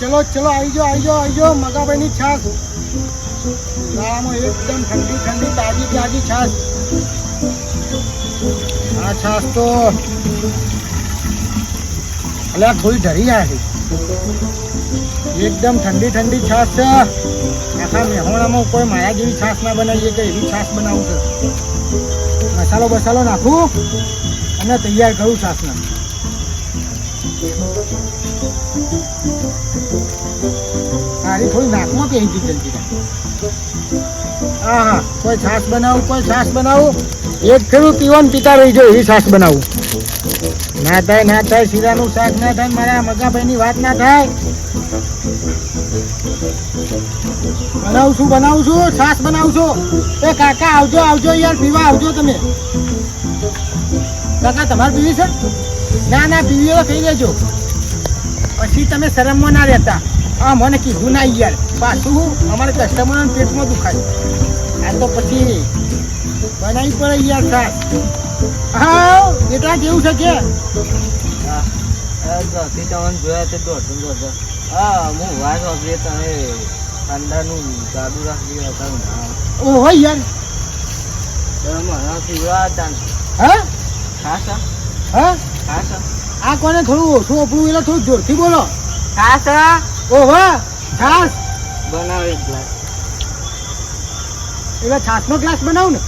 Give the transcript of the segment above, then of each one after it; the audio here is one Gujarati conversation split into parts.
ચલો ચલો આવી જાઓ મગાભાઈની છાશ ઉનાળામાં એકદમ ઠંડી ઠંડી તાજી તાજી છાશ. આ છાશ તો અલ્યા થોડી ઢરી જાય છે. એકદમ ઠંડી ઠંડી છાશ છે. આખા મેહોણામાં કોઈ માયા જેવી છાશ ના બનાવીએ કે એવી છાશ બનાવું છે. મસાલો બસાલો નાખું અને તૈયાર કરું છાશને. સારી થોડી નાકમાં પહેરી જલ્દી. હા હા કોઈ છાશ બનાવું એક ખેડૂત પીવાનું પીતા રહી જાય એવી છાશ બનાવું. ના થાય શીરાનું શાક ના થાય મારા મગાભાઈની વાત ના થાય. બનાવું છું છાશ બનાવું છું. એ કાકા આવજો યાર પીવા આવજો તમે. કાકા તમારે પીવી છે? ના પીવી તો કહી દેજો. પછી તમે શરમમાં ના રહેતા. હા મને કીધું ના યાર પાછું અમારે કસ્ટમરના પેટમાં દુખાય. આ તો પછી બનાવી પડે યાર છાશ. હા એટલા કેવું છે કે જોયા તે દોઢ હા હું વાત વાપરીએ તમે ઠંડાનું ચાલુ રાખી હતા. ઓહો યાર હા હા આ કોને થોડું ઓછું ઓપડું એટલે થોડું જોરથી બોલો. ઓહો છાશ બનાવે ગ્લાસ એટલે છાશનો ગ્લાસ બનાવું ને.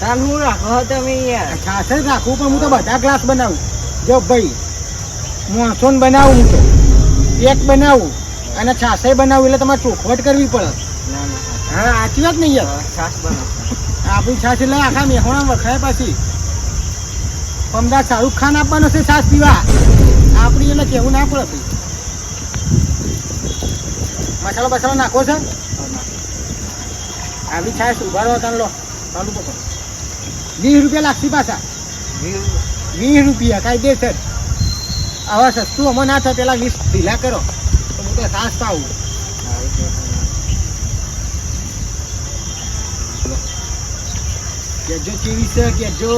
તાન હું રાખો તમે યાર છાશ જ રાખું પણ હું તો બધા ગ્લાસ બનાવું. જો ભાઈ મોણસોન બનાવું હું તો એક બનાવું અને છાશે બનાવું એટલે તમારે ચોખવટ કરવી પડે. હા સાચી વાત નહીં યાર. છાશ બનાવ આપણી છાશ એટલે આખા મેહોણા વખાય પાછી. અમદાવાદ શાહરૂખ ખાન આપવાનો છે છાશ પીવા આપણી એટલે કેવું ના પડે ભાઈ. મસાલો બસાલો નાખો છે. આવી છાશ ઉભારો તને લો ચાલુ પકડો. 20 રૂપિયા લાગશે પાછા. 20 રૂપિયા કાયદેસર. હવે સસ્તું અમે ના થાય પેલા 20 ઢીલા કરો તો હું તો છાશ પાવું. કેજો કેવી છે કેજો.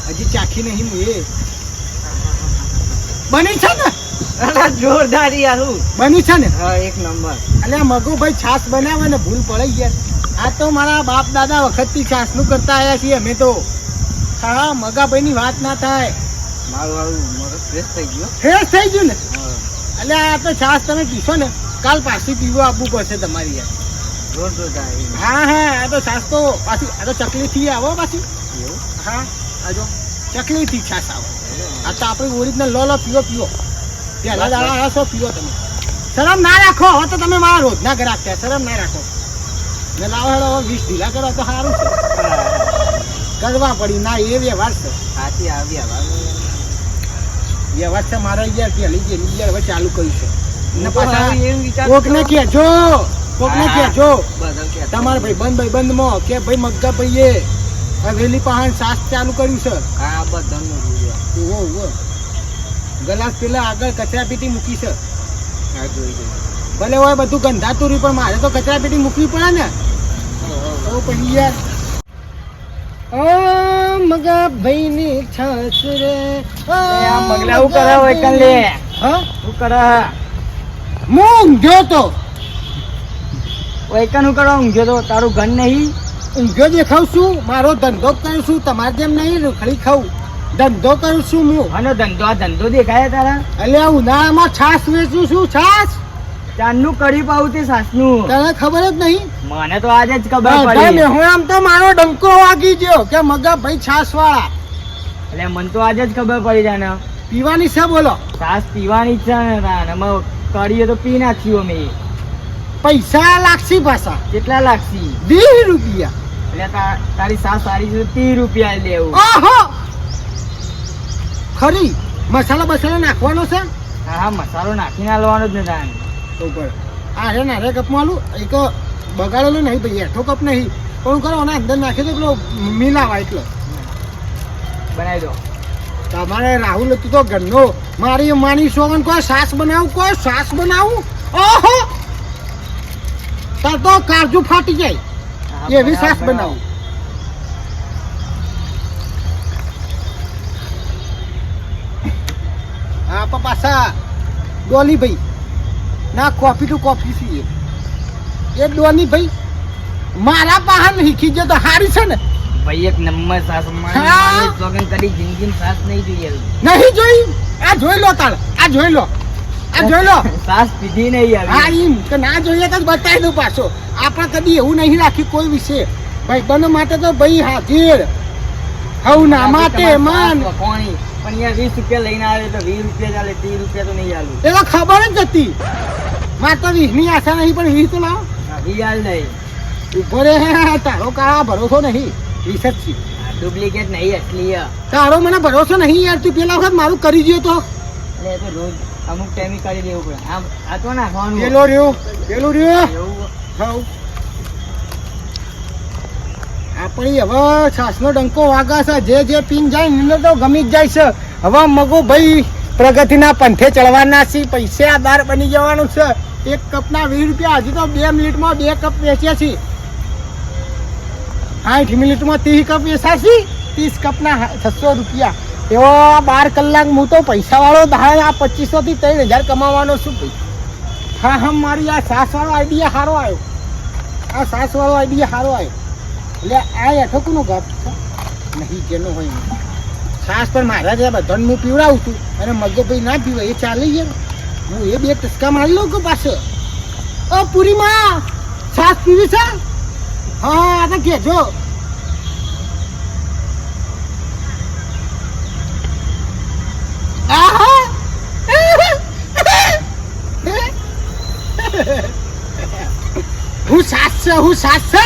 હજી ચાખી નહીં હું એ. બની છે ને જોરદાર યાર બની છે ને. હા એક નંબર. એટલે મગુભાઈ છાશ બનાવે ને ભૂલ પડે યાર. આ તો મારા બાપ દાદા વખતથી છાશનું કરતા આવ્યા છીએ અમે તો. હા મગાભાઈની વાત ના થાય. મારું મગજ ફ્રેશ થઈ ગયું. ફ્રેશ થઈ ગયું ને. એટલે આ તો છાશ તમે પીશો ને કાલ પાછી પીવું આપવું પડશે તમારી યાર. જોરદાર. હા આ તો છાશ તો પાછી આ તો ચકલીથી આવો પાછી. હા આ જો ચકલીથી છાશ આવો. આ તો આપણી ઓરિજિનલ લો પીવો પહેલા દાડા હશો પીવો તમે. શરમ ના રાખો હવે તો તમે મારા રોજના ગ્રાહક થયા. શરમ ના રાખો ને લાવો હેડો 20 ઢીલા કરો તો સારું છે. કરવા પડ્યું ના એ વ્યવહાર છે. સાચી આવ્યા વ્યવહાર છે મારા યાર પહેલી જેની યાર હવે ચાલુ કર્યું છે. કોકને કહેજો તમારા ભાઈબંધમાં કે ભાઈ મગ્ગા ભાઈએ હવેલી પહાડ છાશ ચાલુ કર્યું છે. હા બધા ગલાસ પેલા આગળ કચરા પેટી મૂકી છે. ભલે હોય બધું ગંધાતું રહ્યું પણ મારે તો કચરા પેટી મૂકવી પડે ને. તો પછી યાર મગા ભાઈ ની છાશ રે મગલા હું કરે હોય કન લે. હા હું કરે હું ઊંઘ્યો તો. વૈકન હું કરવા ઊંઘ્યો તો તારું ઘર નહીં. ઊંઘ્યો દેખાવ છું. મારો ધંધો કરું છું તમારે જેમ નહીં રખડી ખાવું. ધંધો કરું છું હું. આનો ધંધો દેખાય તારા. એટલે ઉનાળામાં છાશ વેચું છું. છાશ ચાંદનું કઢી પાવું તે સાસનું તને ખબર જ નહીં. મને તો આજે જ ખબર પડી. આમ તો મારો ડંકો વાગી ગયો કે મગા ભાઈ છાશ વાળા. એટલે મને તો આજે જ ખબર પડી જાય ને પીવાની છે બોલો. છાશ પીવાની છે ને કઢીએ તો પી નાખ્યું અમે. પૈસા લાગશે પાછા. કેટલા લાગશે? 20 રૂપિયા. એટલે તારી સાસ સારી છે 30 રૂપિયા લેવું. ઓહો ખરી મસાલા બસાલા નાખવાનો છે. હા મસાલો નાખીને આલવાનો જ ને તાન ઉપર. અરે નારે કપમાં આલું એક બગાડેલો નહીં ભાઈ. એઠો કપ નહીં પણ કરો ને અંદર નાખી દો પેલો મિલાવા એટલો બનાવી દો. તમારે રાહુલ હતું તો ઘરનો મારી માની સોગન કોઈ છાશ બનાવું. ઓહો તાર તો કાજુ ફાટી જાય એવી છાશ બનાવું. હા પાછા ડોલી ભાઈ ના કોફી ટુ કોફી છીએ એ ડોની ભાઈ મારા પાહન શીખી ગયો તો હારી છે ને ભાઈ એક નંબર સાસ હા. મારી સોગન કરી જિંદગીમાં સાસ નહીં જોઈએ નહીં જોઈ આ જોઈ લો તાળ આ જોઈ લો આ જોઈ લો સાસ પીધી નહીં હા આવી એમ કે ના જોઈએ તો બતાવી દઉં પાછો આપણે કદી એવું નહીં રાખ્યું કોઈ વિશે ભાઈ બનો માટે તો ભાઈ હાજર હવ ના માટે માન કોણી પણ યાર 20 રૂપિયા લઈને આવે તો 20 રૂપિયા ચાલે 30 રૂપિયા તો નહીં આલું એ તો ખબર જ હતી મારે તો 20 ની આશા નહીં પણ 20 તો લાવો યાર નહીં ઉભો રે તારો કા ભરોસો નહીં 20 જ છે ડુપ્લિકેટ નહીં એટલી તારો મને ભરોસો નહીં યાર તું પેલા વખત મારું કરી ગયો તો એટલે એ તો રોજ અમુક ટાઈમે કરી દેવું પડે આમ આ તો નાખવાનું પેલો રહ્યો એવું હવ આપણી હવે છાસનો ડંકો વાગા છે જે જે પીન જાય ને તો ગમી જ જાય છે હવે મગો ભાઈ પ્રગતિના પંથે ચડવાના છે પૈસા બાર બની જવાનું છે એક કપના 20 રૂપિયા હજી તો 2 મિનિટમાં 2 કપ વેચ્યા છે 8 મિનિટમાં 30 કપ વેચા છે 30 કપના 600 રૂપિયા એવો 12 કલાક હું તો પૈસા વાળો આ 2500 થી 3000 કમાવાનો છું ભાઈ હા હા મારી આ સાસ વાળો આઈડિયા સારો આવ્યો આ સાસ વાળો આઈડિયા સારો આવ્યો એટલે આ હેઠો કોનું ઘર છે નહીં જેનો હોય નહીં. સાસ પર મારા જે બધાને હું પીવડાવું છું અને મગો ભાઈ ના પીવે એ ચાલી જાય હું એ 2 ટસકા મારી લઉં કે પાછો ઓ પૂરીમાં સાસ પીવી છે હા આ તો કહેજો હું સાસ છે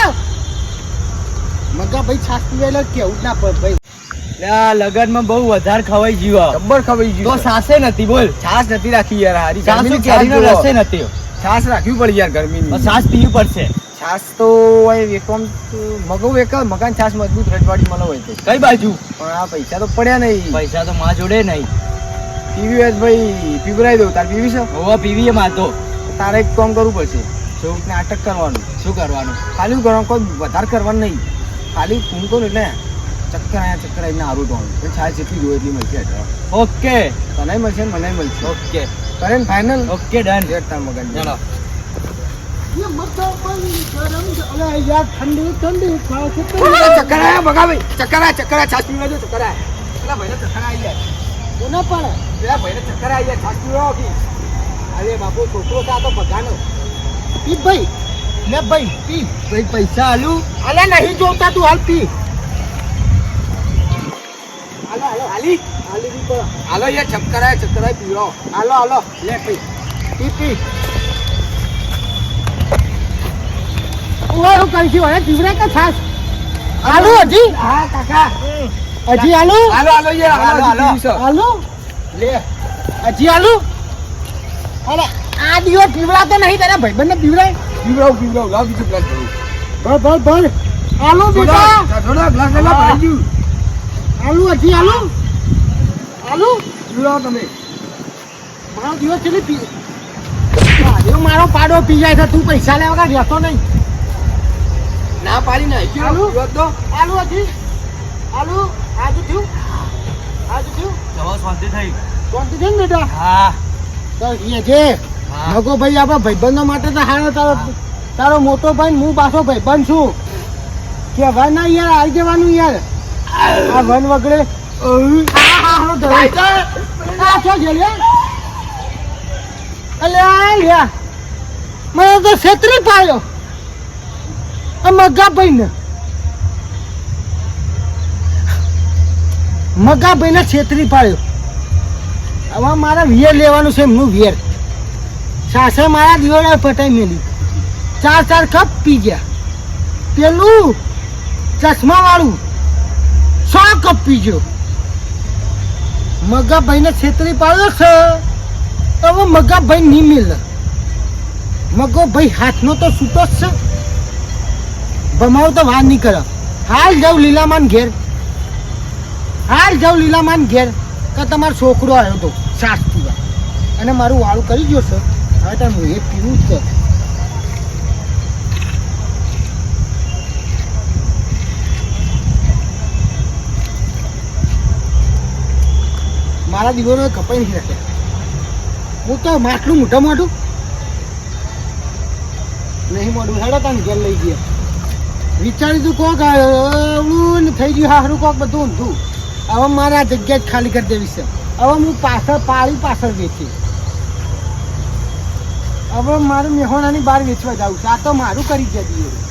મગા ભાઈ છાસ પીવે એટલે કેવું જ ના પડે ભાઈ લગનમાં બહુ વધારે ખવાઈ જીવા જબ્બર ખવાઈ તો ગયું સાસે નથી બોલ છાસ નથી રાખી યાર હારી સાસુ ગરમીની કેરીનો છાસ રસે જુઓ. નથી છાસ રાખવી પડી યાર ગરમીની સાસ પીવી પડશે છાસ તો હોય વેકમ મગવું એક મકાન છાસ મજબૂત રજવાડી મળે હોય તો કઈ બાજુ પણ આ પૈસા તો પડ્યા નહીં પૈસા તો માં જોડે નહીં પીવી હોય તો ભાઈ પીવરાઈ દઉં તાર પીવી છે હોવા પીવી માં તો તારે એક કામ કરવું પડશે ચોક ને નાટક કરવાનું શું કરવાનું ખાલી કરવાનું કોઈ વધારે કરવાનું નહીં ખાલી ફૂંકો ને એટલે ચક્કર આવીને હારું ધોવાનું છાસ જેટલી જોઈએ એટલી મળશે ઓકે તને મળશે ને મને મળશે ઓકે કરે ને ફાઇનલ ઓકે ડન તાર મગન ચલો ये मक्का पानी गरम अरे यार ठंडी ठंडी खाओ ચક્કર આયા બગા ભાઈ ચક્કર આયા છાસ પીવા દો ચક્કર આયા પેલા ભાઈને ચક્કર આવી જાય કોના પડે પેલા ભાઈને ચક્કર આવી જાય છાસ પીવા કી અરે બાપુ છોકરો કા તો ભગાનો પી ભાઈ લે ભાઈ પી ભાઈ પૈસા આલુ અલે નહીં જોતા તું હાલ પી હાલો હાલી હાલી પી હાલો યાર ચક્કર આયા પીવો હાલો હાલો લે પી પી પી ઓય હું કરી છું હવે જીવરે કે છાસ હાલો હજી હા કાકા હજી હાલો હાલો યાર હાલો હાલો લે હજી હાલો અરે આ દિવસ પીવડાતો નહીં તારા ભાઈબંધને પીવડાય પીવડાવ લાવ બીજું ગ્લાસ ભરું ભર હાલો બેટા થોડા ગ્લાસ લેવા ભરાઈ ગયું હાલો હજી હાલો હાલો પીવડાવો તમે મારો દિવસ છે પી મારો પાડો પી જાય છે તું પૈસા લેવા રહેતો નહીં ના પાડી ના હાલો. પીવો તો હાલો હજી હાલો આજુ થયું ચલો શાંતિ થઈ કોણ છે ને બેટા હા તો એ છે મગો ભાઈ આપણા ભાઈબંધો માટે તો હારો તારો મોટો ભાઈ હું પાછો ભાઈબંધ છું કે હવે ના યાર આવી જવાનું યાર આ વન વગડે મને તો છેતરી પાડ્યો આ મગાભાઈ ને છેતરી પાડ્યો હવે મારે વિયર લેવાનું છે એમનું વિયર સાસે મારા દિવાળા પટાઈ મેલી 4 કપ પી ગયા પેલું ચશ્મા વાળું 100 કપ પીજો મગાભાઈને છેતરી પાડ્યો છે હવે મગાભાઈ નહીં મિલે મગો ભાઈ હાથનો તો છૂટો જ છે ભમાવ તો વાર નહીં કરે હાલ જાઉં લીલામાન ઘેર કે તમારો છોકરો આવ્યો હતો સાસ પીવા અને મારું વાળું કરી ગયો છે હવે તો હું એ પીવું જ છે મારા દીવાનો કપાઈ નથી રાખ્યા હું તો માટલું મોટું નહીં મોડું હેડો તને ઘેર લઈ ગયા વિચારી તું કોક આવ્યું ને થઈ ગયું હારું કોક બધું ઊંધું હવે મારે આ જગ્યા જ ખાલી કરી દેવી છે હવે હું પાછળ વેચી હવે મારે મેહોણાની બહાર વેચવા જાઉં છું આ તો મારું કરી જ દીધું